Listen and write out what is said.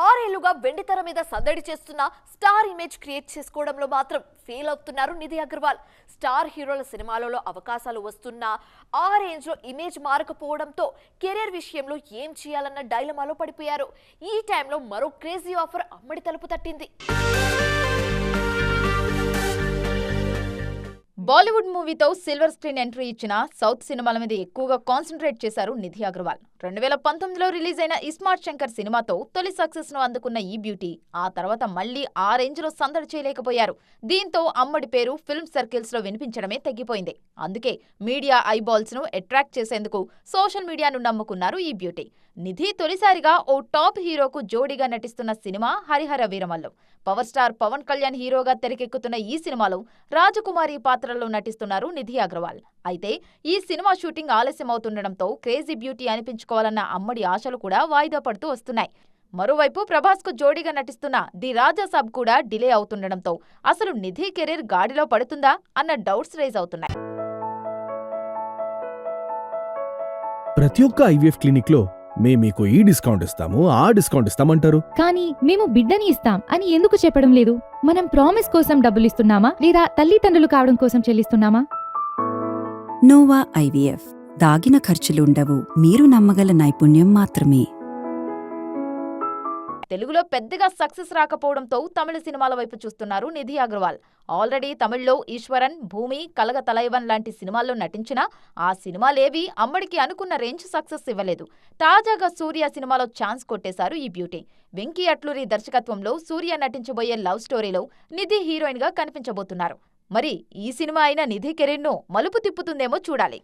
ఆరేళ్లుగా వెండితెర మీద సందడి చేస్తున్న స్టార్ ఇమేజ్ క్రియేట్ చేసుకోవడంలో మాత్రం ఫెయిల్ అవుతున్నారు నిధి అగర్వాల్. స్టార్ హీరోల సినిమాలలో అవకాశాలు వస్తున్నా ఆ రేంజ్ లో ఇమేజ్ మారకపోవడంతో కెరీర్ విషయంలో ఏం చేయాలన్న డైలమాలో పడిపోయారు. ఈ టైంలో మరో క్రేజీ ఆఫర్ అమ్మడి తలుపు తట్టింది. బాలీవుడ్ మూవీతో సిల్వర్ స్క్రీన్ ఎంట్రీ ఇచ్చిన సౌత్ సినిమాల మీద ఎక్కువగా కాన్సన్ట్రేట్ చేశారు నిధి అగర్వాల్. 2019లో రిలీజ్ అయిన ఇస్మార్ట్ శంకర్ సినిమాతో తొలి సక్సెస్ ను అందుకున్న ఈ బ్యూటీ ఆ తర్వాత మళ్లీ ఆ రేంజ్ లో సందడి చేయలేకపోయారు. దీంతో అమ్మడి పేరు ఫిల్మ్ సర్కిల్స్ లో వినిపించడమే తగ్గిపోయింది. అందుకే మీడియా ఐబాల్స్ ను అట్రాక్ట్ చేసేందుకు సోషల్ మీడియాను నమ్ముకున్నారు ఈ బ్యూటీ. నిధి తొలిసారిగా ఓ టాప్ హీరోకు జోడీగా నటిస్తున్న cinema Harihara Veeramallu. Power star Pawan Kalyan హీరోగా తెరకెక్కుతున్న ఈ సినిమాలో రాజకుమారి పాత్రలో నటిస్తున్నారు నిధి అగర్వాల్. అయితే ఈ సినిమా షూటింగ్ ఆలస్యమవుతుండటంతో క్రేజీ బ్యూటీ అనిపించుకోవాలన్న అమ్మడి ఆశలు కూడా వాయిదా పడుతూ వస్తున్నాయి. మరోవైపు ప్రభాస్ కు జోడీగా నటిస్తున్న ది రాజా సాబ్ కూడా డిలే అవుతుండటంతో అసలు నిధి కెరీర్ గాడిలో పడుతుందా అన్న డౌట్స్ రైజ్ అవుతున్నాయి. ప్రతి ఒక్క ఐవీఎఫ్ క్లినిక్ లో మీకు ఈ డిస్కౌంట్ ఇస్తాము, ఆ డిస్కౌంట్ ఇస్తామంటారు. కానీ మేము బిడ్డని ఇస్తాం అని ఎందుకు చెప్పడం లేదు? మనం ప్రామిస్ కోసం డబ్బులిస్తున్నామా లేదా తల్లిదండ్రులు కావడం కోసం చెల్లిస్తున్నామా? Nova IVF. దాగిన ఖర్చులుండవు, మీరు నమ్మగల నైపుణ్యం మాత్రమే. తెలుగులో పెద్దగా సక్సెస్ రాకపోవడంతో తమిళ సినిమాల వైపు చూస్తున్నారు నిధి అగర్వాల్. ఆల్రెడీ తమిళ్లో ఈశ్వరన్, భూమి, కలగ తలైవన్ లాంటి సినిమాల్లో నటించినా ఆ సినిమాలేవీ అమ్మడికి అనుకున్న రేంజ్ సక్సెస్ ఇవ్వలేదు. తాజాగా సూర్య సినిమాలో ఛాన్స్ కొట్టేశారు ఈ బ్యూటీ. వెంకీ అట్లూరి దర్శకత్వంలో సూర్య నటించబోయే లవ్ స్టోరీలో నిధి హీరోయిన్ గా కనిపించబోతున్నారు. మరి ఈ సినిమా అయిన నిధి కెరీర్ను మలుపు తిప్పుతుందేమో చూడాలి.